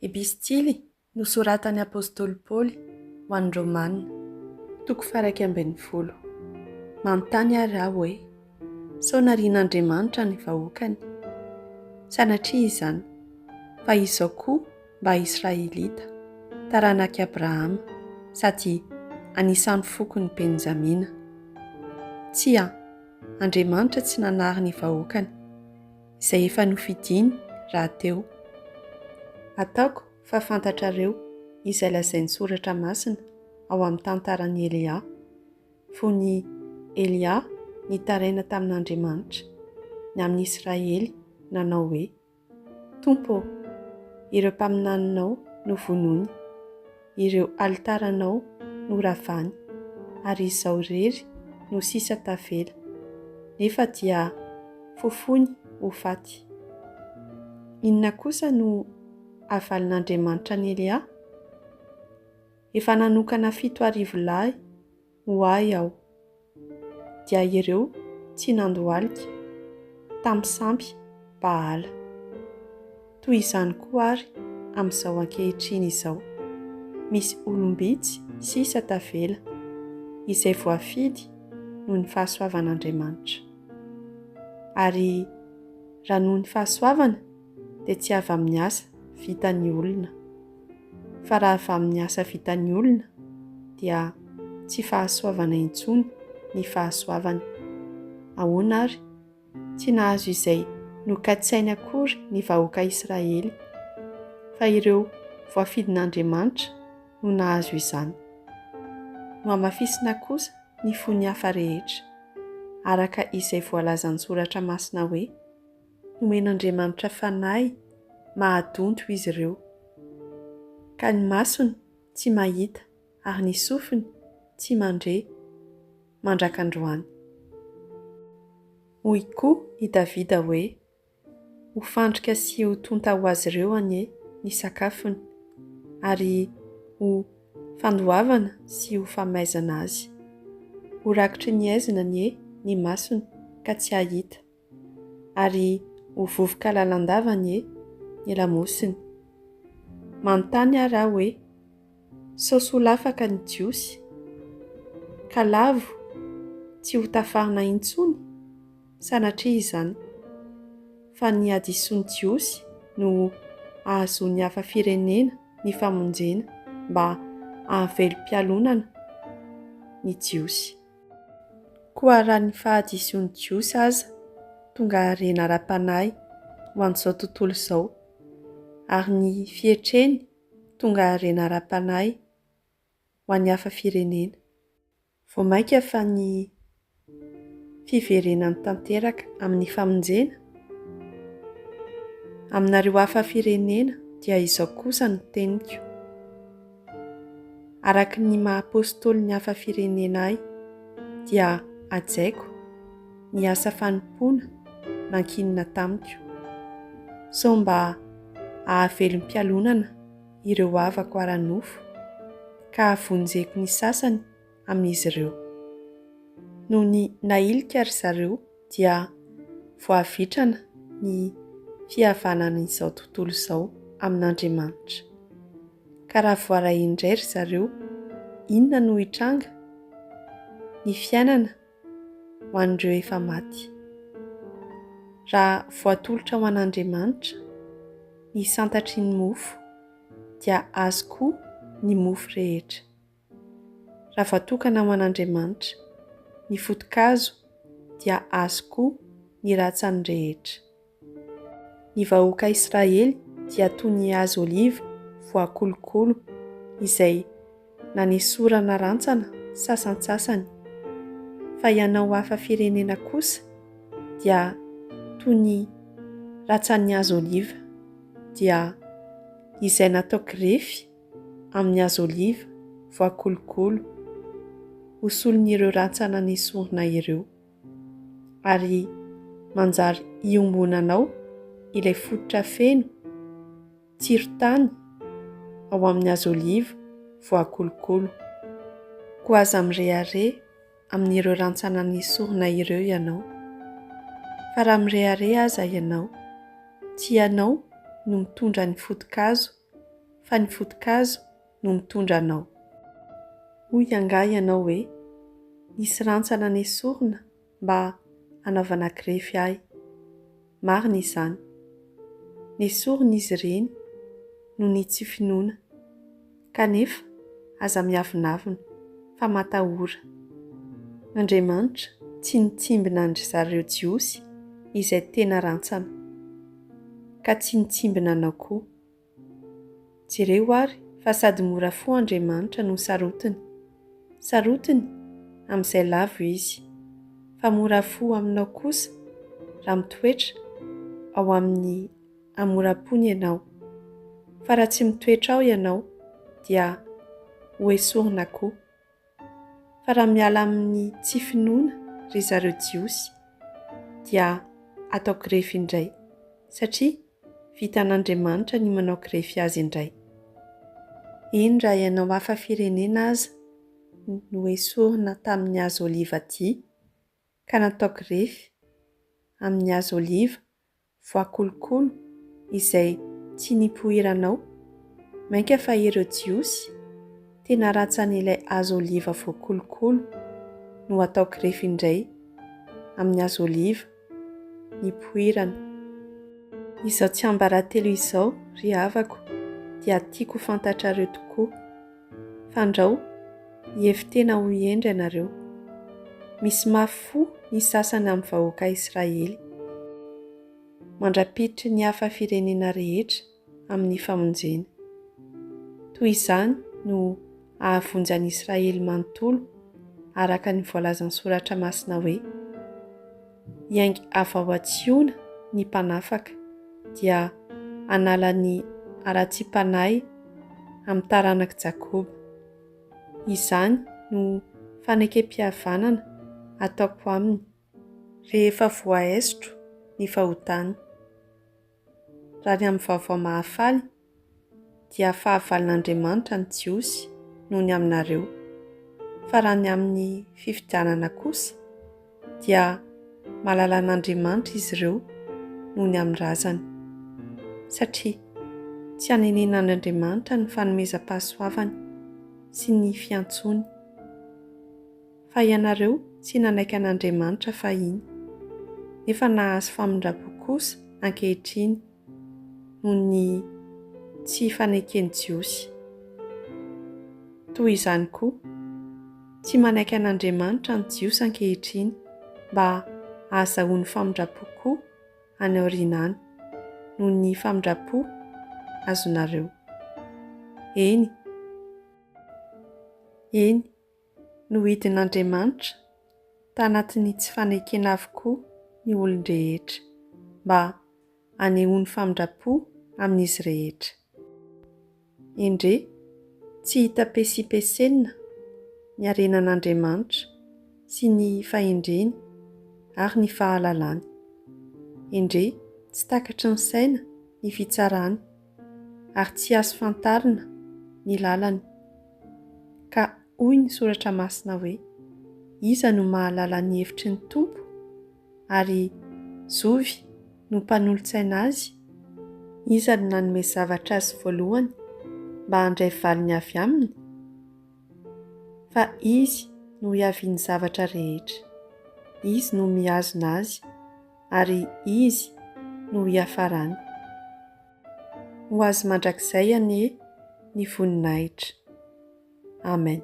Epistily nosoratan'ny apôstôly Paoly ho an'ny Romanina, toko 1:20. Manontany ary aho hoe: sao narian'Andriamanitra ny vahoakany? Sanatria izany, fa izao koa mba Israelita, taranak'i Abrahama, sady anisan'ny fokon'ny Benjamina. Tsia, Andriamanitra tsy nanary ny vahoakany, izay efa nofidiny rahateo. Ataoko fa fantatrareo izay lazain'ny soratra masina ao amin'ny tantaran'i Elia. Fony Elia nitaraina tamin'Andriamanitra ny amin'ny Israely, nanao hoe: Tompo, ireo mpaminaninao no vonoiny, ireo alitaranao no ravany, ary izao rery no sisa tavela, nefa dia fofony ho faty. Inona kosa no avalin'Andriamanitra ny Elia? Efa nanokana 7,000 lahy ho ahy aho, dia ireo tsy nandohalika tam'sampy Baala. Toy izany koa ary amin'izao ankehitriny izao, misy olombitsy sisa tavela izay voafidy noho ny fahasoavan'Andriamanitra. Ary raha noho ny fahasoavana dia tsy avy amin'ny asa vitan'ny olona, fa raha avy amin'ny asa vitan'ny olona dia tsy fahasoavana intsony ny fahasoavana. Ahoana ary? Tsy nahazo izay nokatsainy akory ny vahoaka Israely, fa ireo voafidin'Andriamanitra no nahazo izany. No hamafisina kosa ny fony hafa rehetra, araka izay voalazan'ny soratra masina hoe: nomen'Andriamanitra fanahy mahadonto izy ireo, ka ny masony tsy mahita ary ny sofiny tsy mandre mandrakandroany. Hoy koa i Davida hoe: ho fandrika sy ho tonta ho azy ireo anie ny sakafony, ary ho fandoavana sy ho famaizana azy. Ho rakitry ny aizina anie ny masony ka tsy hahita, ary ho vovoka lalandava anie ny lamosiny. Manontany ary aho hoe: sao solafaka ny jiosy, ka lavo tsy ho tafarina intsony? Sanatria izany, fa ny hadisoan'ny jiosy no ahazoan'ny hafa firenena ny famonjena mba hahavelom-pialonana ny jiosy. Koa raha ny fahadisoan'ny jiosy aza tonga harena ara-panahy ho an'izao tontolo izao, ary ny fietreny tonga harena ara-panahy ho an'ny hafa firenena. Vao mainka fa ny fiverenany tanteraka amin'ny famonjena aminareo hafa firenena dia izao kosa no teniko: araka ny maha-apôstôly ny hafa firenena ahy, dia ajaiko ny asa fanompoana nankinina tamiko, sao mba hahavelom-pialonana ireo havako ara-nofo, ka havonjeko ny sasany amin'izy ireo. Noho ny nailika ry zareo dia voavitrana ny fihavanana izao tontolo izao amin'Andriamanitra. Ka raha voaray indray ry zareo, inona no hitranga? Ny fiainana ho an'ireo efa maty. Raha voatolotra ho an'Andriamanitra ny santatry ny mofo, dia azo koa ny mofo rehetra. Raha voatokana ho an'Andriamanitra ny foto-kazo, dia azo koa ny ratsany rehetra. Ny vahoaka Israely dia toy ny hazo oliva voakolokolo izay nanesorana rantsana sasan-tsasany, fa ianao hafa firenena kosa dia toy ny ratsan'ny hazo oliva, dia izay natao grefy amin'ny hazo oliva voakolokolo ho solon'ireo rantsana nesorina ireo, ary manjary iombonanao ilay fototra feno tsiro-tany ao amin'ny hazo oliva voakolokolo. Koa aza mirehare amin'ireo rantsana nesorina ireo ianao, fa raha mirehare aza ianao, tsy ianao no mitondra ny foto-kazo fa ny foto-kazo no mitondra anao. Hoy angaha ianao hoe nisy rantsana nesorina mba hanaovana grefy ahy. Marina izany. Nesorina izy ireny no ny tsy finoana, kanefa aza miavonavina fa matahora. Andriamanitra tsy nitsimbina andry zareo jiosy izay tena rantsana, ka tsy nitsimbina anao koa. Jereo ary fa sady mora fo Andriamanitra no sarotiny. Sarotiny amin'izay lavo izy, fa mora fo aminao kosa raha mitoetra ao amin'ny hamoram-pony ianao. Fa raha tsy mitoetra ao ianao dia ho esorina koa. Fa raha miala amin'ny tsy finoana ry zareo jiosy dia atao grefy indray, satria vitan'Andriamanitra ny manao grefy azy indray. Eny raha ianao hafa firenena aza no esorina tamin'ny hazo oliva ty ka natao grefy amin'ny hazo oliva voakolokolo izay tsy nipoiranao, mainka fa ireo jiosy tena ratsan'ilay hazo oliva voakolokolo no atao grefy indray amin'ny hazo oliva nipoirana. Izao tsy ambaratelo izao ry havako dia tiako fantatrareo tokoa. Fandrao hievy tena ho endry ianareo. Misy mafy fo ny sasany amin'ny vahoaka Israely. Mandrapitry ny hafa firenena rehetra amin'ny famonjena. Toy izany no ahavonjy an'i Israely manontolo araka ny voalazan'ny soratra masina hoe iaingy avao atsiona ny mpanafaka dia hanala ny ara-tsimpanahy amin'ny taranaka Jakoba. Izany no fanekem-pihavanana ataoko aminy rehefa voaesotro ny fahotana. Raha ny amin'ny vaovao mahafaly dia fahavalin'Andriamanitra ny jiosy noho ny aminareo, fa raha ny amin'ny fifidianana kosa dia malala an'Andriamanitra izy ireo noho ny amin'ny razana, satria tsy hanenenan'Andriamanitra ny fanomezam-pahasoavany sy ny fiantsony. Fa ianareo tsy nanaiky an'Andriamanitra fahiny, nefa nahazo famindrapo kosa ankehitriny noho ny tsy fanaiken'ny jiosy. Toy izany koa, tsy manaiky an'Andriamanitra ny jiosy ankehitriny mba ahazahoany famindrapo koa any aoriana any noho ny famindrapo azonareo. Eny, nohidin'Andriamanitra tanatin'ny tsy fanaikena avokoa ny olon-drehetra mba hanehoany famindrapo amin'izy rehetra. Endre tsy hita pesipesena ny harenan'Andriamanitra sy ny fahendreny ary ny fahalalany. Endre tsy takatry ny saina ny fitsarany ary tsy azo fantarina ny lalany. Ka hoy ny soratra masina hoe iza no mahalala ny hevitry ny Tompo ary zovy no mpanolontsaina azy? Iza no nanome zavatra azy voalohany mba handray valiny avy aminy? Fa izy no hiaviany zavatra rehetra. Izy no mihazona azy ary izy no hiafarany. Ho azy mandrakizay anie ny voninahitra. Amen.